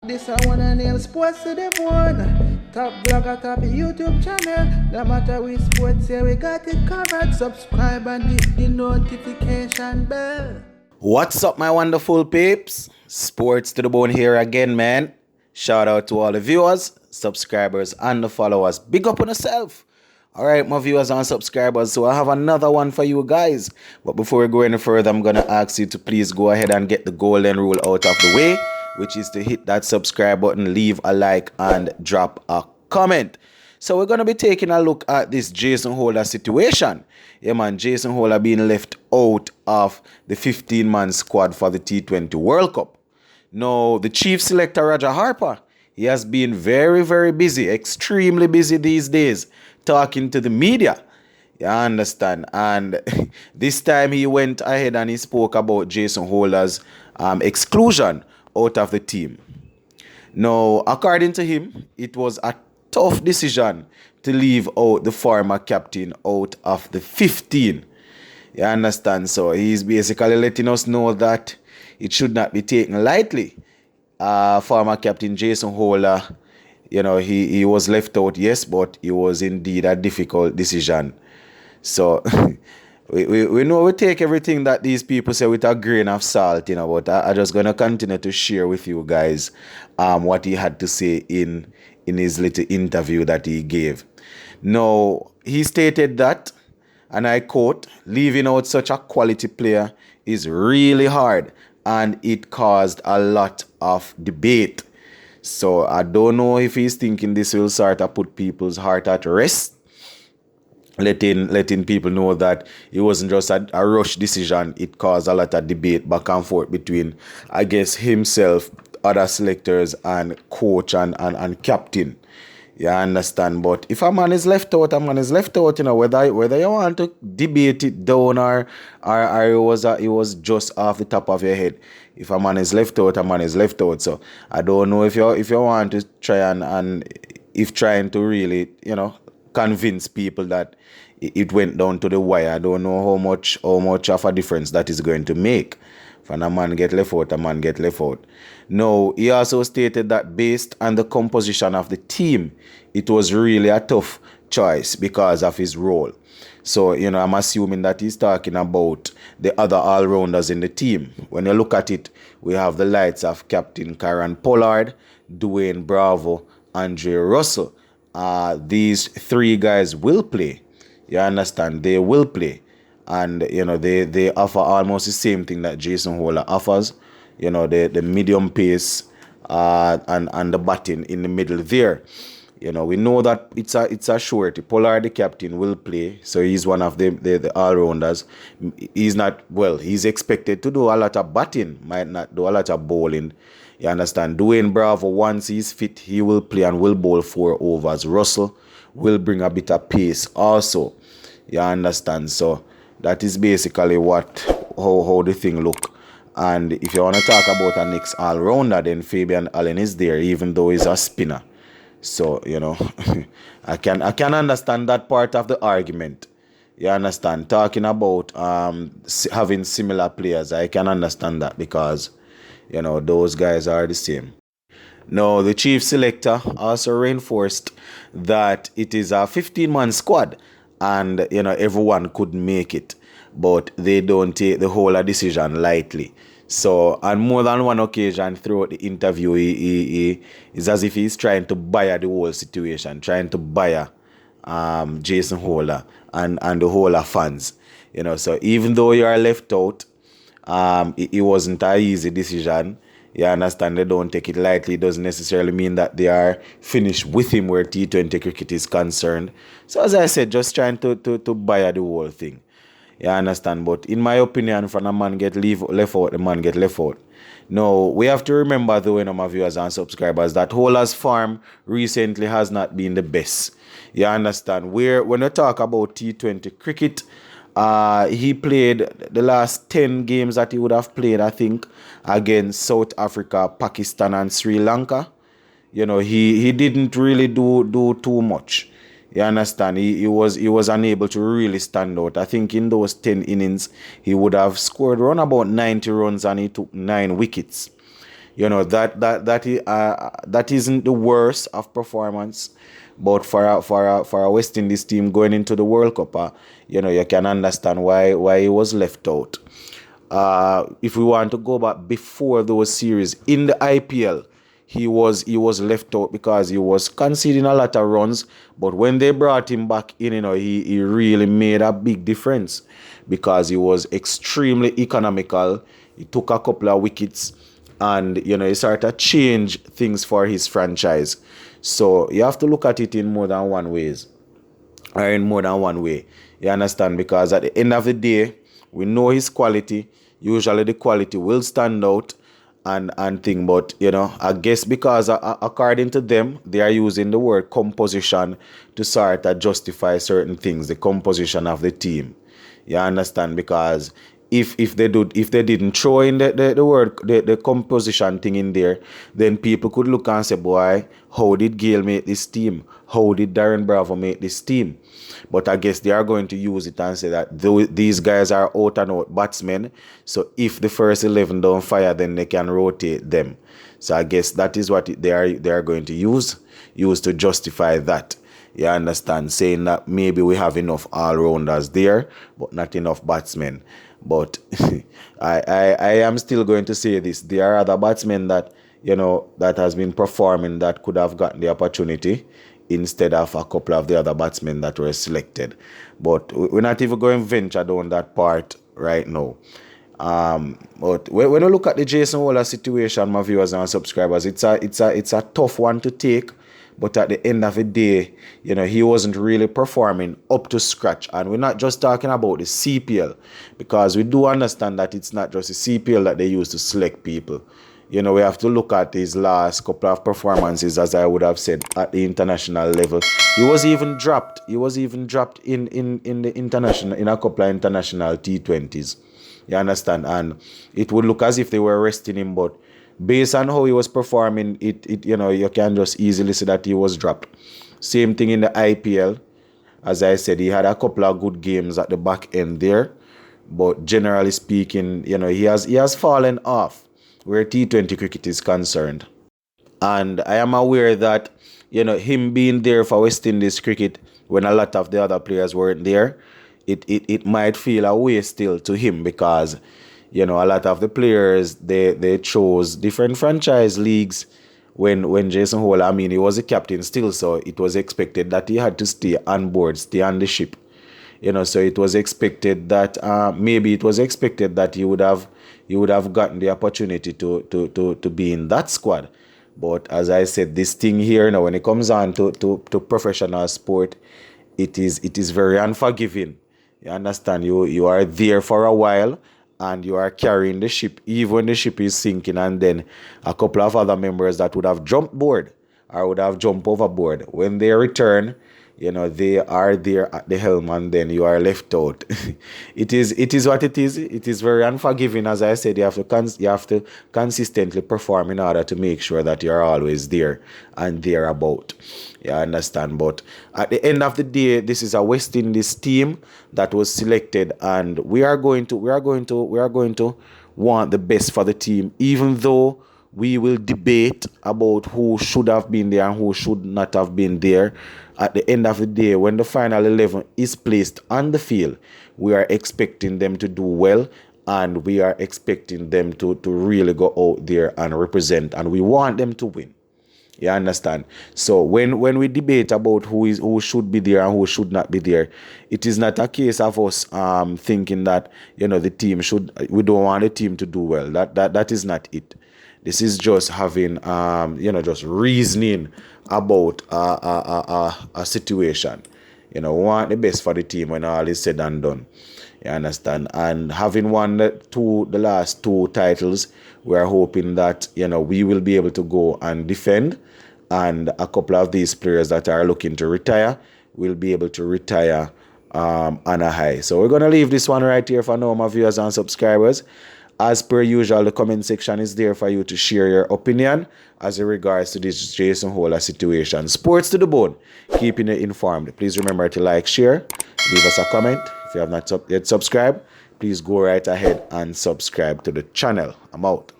This I wanna nail sports to the bone. Top blogger, top YouTube channel. No matter which sports, here we got it covered. Subscribe and hit the notification bell. What's up, my wonderful peeps? Sports to the bone here again, man. Shout out to all the viewers, subscribers, and the followers. Big up on yourself. All right, my viewers and subscribers. So I have another one for you guys. But before we go any further, I'm going to ask you to please go ahead and get the golden rule out of the way, which is to hit that subscribe button, leave a like, and drop a comment. So we're going to be taking a look at this Jason Holder situation. Yeah, man, Jason Holder being left out of the 15-man squad for the T20 World Cup. Now, the chief selector, Harper, he has been very, very busy, extremely busy these days, talking to the media. You understand? And this time he went ahead and he spoke about Jason Holder's exclusion out of the team. Now, according to him, it was a tough decision to leave out the former captain out of the 15. You understand? So he's basically letting us know that it should not be taken lightly. Former captain Jason Holder, you know, he was left out, yes, but it was indeed a difficult decision. So we know we take everything that these people say with a grain of salt, you know, but I'm just going to continue to share with you guys what he had to say in his little interview that he gave. Now, he stated that, and I quote, "Leaving out such a quality player is really hard, and it caused a lot of debate." So I don't know if he's thinking this will sort of put people's heart at rest, letting people know that it wasn't just a rush decision. It caused a lot of debate back and forth between, I guess, himself, other selectors, and coach and captain. You understand? But if a man is left out, a man is left out, you know, whether you want to debate it down or it was just off the top of your head. If a man is left out, a man is left out. So I don't know if you want to try and if trying to really, you know, convince people that it went down to the wire. I don't know how much of a difference that is going to make. When a man get left out, a man get left out. No, he also stated that based on the composition of the team, it was really a tough choice because of his role. So, you know, I'm assuming that he's talking about the other all-rounders in the team. When you look at it, we have the likes of Captain Karen Pollard, Dwayne Bravo, Andre Russell. These three guys will play. You understand? They will play. And, you know, they offer almost the same thing that Jason Holder offers. You know, the medium pace and the batting in the middle there. You know, we know that it's a surety. Pollard, the captain, will play. So he's one of the all-rounders. He's expected to do a lot of batting. Might not do a lot of bowling. You understand? Dwayne Bravo, once he's fit, he will play and will bowl 4 overs. Russell will bring a bit of pace also. You understand? So that is basically how the thing look. And if you want to talk about a next all-rounder, then Fabian Allen is there, even though he's a spinner. So, you know, I can understand that part of the argument. You understand? Talking about having similar players, I can understand that because, you know, those guys are the same. Now, the chief selector also reinforced that it is a 15-man squad and, you know, everyone could make it, but they don't take the whole decision lightly. So, on more than one occasion throughout the interview, he is as if he's trying to buy the whole situation, trying to buy Jason Holder and the Holder fans. You know, so even though you are left out, it wasn't an easy decision. You understand? They don't take it lightly. It doesn't necessarily mean that they are finished with him where T20 cricket is concerned. So, as I said, just trying to buy the whole thing. You understand? But in my opinion, when a man get left out, the man get left out. No, we have to remember, though, my viewers and subscribers, that Holder's form recently has not been the best. You understand? When you talk about T20 cricket, he played the last 10 games that he would have played, I think, against South Africa, Pakistan, and Sri Lanka. You know, he didn't really do too much. You understand? He was unable to really stand out. I think in those 10 innings, he would have scored around about 90 runs and he took 9 wickets. that isn't the worst of performance. But for a West Indies team going into the World Cup, you can understand why he was left out. If we want to go back before those series in the IPL, he was left out because he was conceding a lot of runs. But when they brought him back in, he really made a big difference because he was extremely economical. He took a couple of wickets, and he started to change things for his franchise. So you have to look at it in more than one way. You understand? Because at the end of the day, we know his quality. Usually the quality will stand out and thing. But, I guess because according to them, they are using the word composition to sort of justify certain things, the composition of the team. You understand? Because if they didn't throw in the word the composition thing in there, then people could look and say, boy, how did Gale make this team? How did Darren Bravo make this team? But I guess they are going to use it and say that these guys are out and out batsmen. So if the first 11 don't fire, then they can rotate them. So I guess that is what they are going to use to justify that. You understand? Saying that maybe we have enough all-rounders there, but not enough batsmen. But I am still going to say this. There are other batsmen that, that has been performing that could have gotten the opportunity instead of a couple of the other batsmen that were selected. But we're not even going to venture down that part right now. But when you look at the Jason Holder situation, my viewers and subscribers, it's a tough one to take. But at the end of the day, he wasn't really performing up to scratch. And we're not just talking about the CPL, because we do understand that it's not just the CPL that they use to select people. We have to look at his last couple of performances, as I would have said, at the international level. He was even dropped. in the international, in a couple of international T20s. You understand? And it would look as if they were resting him, but based on how he was performing, you can just easily see that he was dropped. Same thing in the IPL. As I said, he had a couple of good games at the back end there, but generally speaking, he has fallen off where T20 cricket is concerned. And I am aware that, him being there for West Indies cricket when a lot of the other players weren't there, it might feel a way still to him because, a lot of the players, they chose different franchise leagues when Jason Holder, he was a captain still, so it was expected that he had to stay on board, stay on the ship. So it was expected that maybe it was expected that he would have gotten the opportunity to be in that squad. But as I said, this thing here now, when it comes on to professional sport, it is very unforgiving. You understand? You are there for a while and you are carrying the ship, even when the ship is sinking, and then a couple of other members that would have jumped board or would have jumped overboard, when they return, they are there at the helm, and then you are left out. It is what it is. It is very unforgiving. As I said, you have to consistently perform in order to make sure that you are always there and thereabout. You understand? But at the end of the day, this is a West Indies team that was selected, and we are going to want the best for the team, even though we will debate about who should have been there and who should not have been there. At the end of the day, when the final 11 is placed on the field, we are expecting them to do well, and we are expecting them to really go out there and represent, and we want them to win. You understand? So when we debate about who should be there and who should not be there, it is not a case of us thinking that the team we don't want the team to do well. That is not it. This is just having just reasoning about a situation. We want the best for the team when all is said and done. You understand? And having won the last two titles, we are hoping that we will be able to go and defend, and a couple of these players that are looking to retire will be able to retire on a high. So we're going to leave this one right here for now, my viewers and subscribers. As per usual, the comment section is there for you to share your opinion as in regards to this Jason Holder situation. Sports to the bone, keeping you informed. Please remember to like, share, leave us a comment. If you have not yet subscribed, please go right ahead and subscribe to the channel. I'm out.